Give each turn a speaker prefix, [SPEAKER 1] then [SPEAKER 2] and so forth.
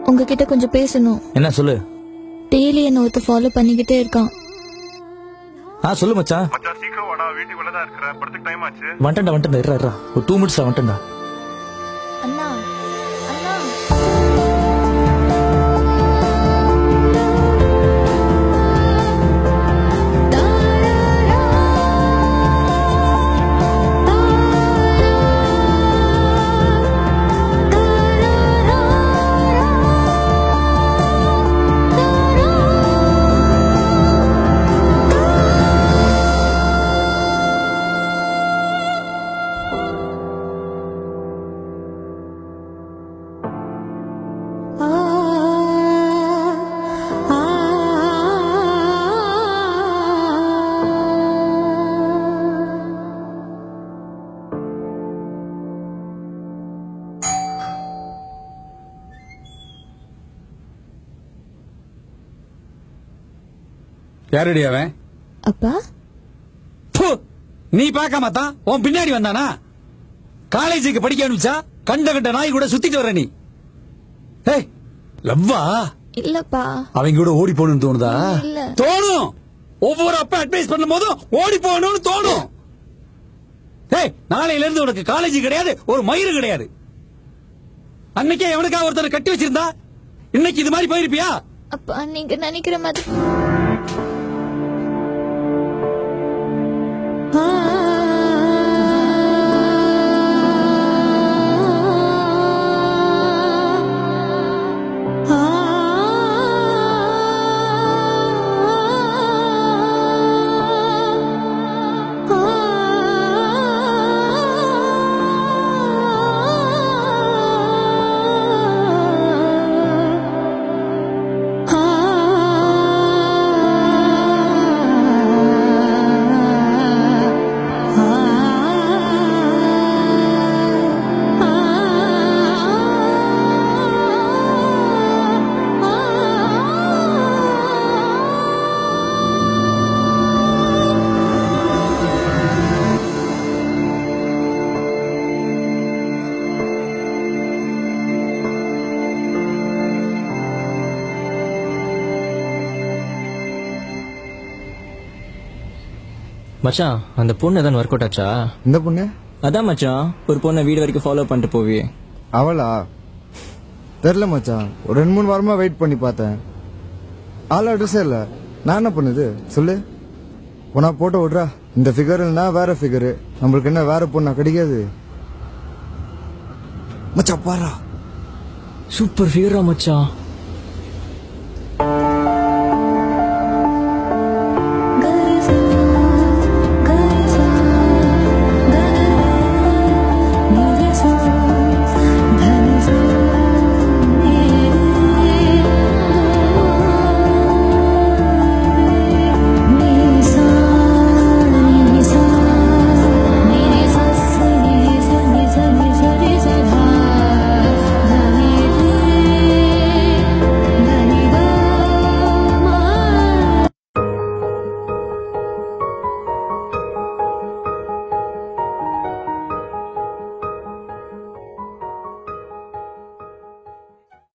[SPEAKER 1] உங்ககிட்ட கொஞ்சம் பேசணும்.
[SPEAKER 2] என்ன சொல்லு.
[SPEAKER 1] டெய்லி என்ன ஒருத்த ஃபாலோ பண்ணிக்கிட்டே இருக்கான்.
[SPEAKER 2] சொல்லு மச்சான்.
[SPEAKER 3] மச்சான் சீக்கிரம் வாடா, வீட்டுக்குள்ள தான் இருக்கற. படத்துக்கு டைம் ஆச்சு.
[SPEAKER 2] வந்துட்டேன்டா இருடா ஒரு 2 மினிட்ஸ் வந்துட்டேன்டா.
[SPEAKER 1] அண்ணா அண்ணா
[SPEAKER 4] யாரடி அவன்?
[SPEAKER 1] அப்பா
[SPEAKER 4] நீ பார்க்காம தான் உன் பின்னாடி வந்தானா? காலேஜுக்கு படிக்க அனுப்பிச்சா கண்ட நாய் கூட சுத்திட்டு வர நீ. ஏய் லவ்வா?
[SPEAKER 1] இல்லப்பா.
[SPEAKER 4] அவங்க கூட ஓடி போகணும்னு தோணுதா?
[SPEAKER 1] இல்ல.
[SPEAKER 4] தோணும். ஒவ்வொரு அப்பா அட்வைஸ் பண்ணும் போதும் ஓடி போகணும்னு தோணும். ஏய் நாளையில இருந்து உனக்கு காலேஜ் கிடையாது, ஒரு மயிறு கிடையாது. அன்னைக்கே எவனுக்கா ஒருத்தர் கட்டி வச்சிருந்தா இன்னைக்கு இது மாதிரி போயிருப்பியா?
[SPEAKER 1] அப்பா நீங்க நினைக்கிற மாதிரி
[SPEAKER 2] மச்சான் அந்த பொண்ணு தான் ஒர்க் அவுட் ஆச்சா?
[SPEAKER 5] இந்த பொண்ணு
[SPEAKER 2] அதான் மச்சான் ஒரு பொண்ணை வீடு வரைக்கும் ஃபாலோ பண்ணிட்டு போவியே
[SPEAKER 5] அவளா? தெரியல மச்சான். ஒரு 2-3 வாரமா வெயிட் பண்ணி பார்த்தேன். ஆள் அட்ரஸே இல்ல. நான் என்ன பண்ணுது சொல்லு. உனா போட்டோ விட்றா. இந்த ஃபிகர் இல்லைனா வேற ஃபிகரு. நம்மளுக்கு என்ன வேற பொண்ணா கிடைக்காது
[SPEAKER 2] மச்சான் பாரா சூப்பர் ஃபிகரா மச்சான்.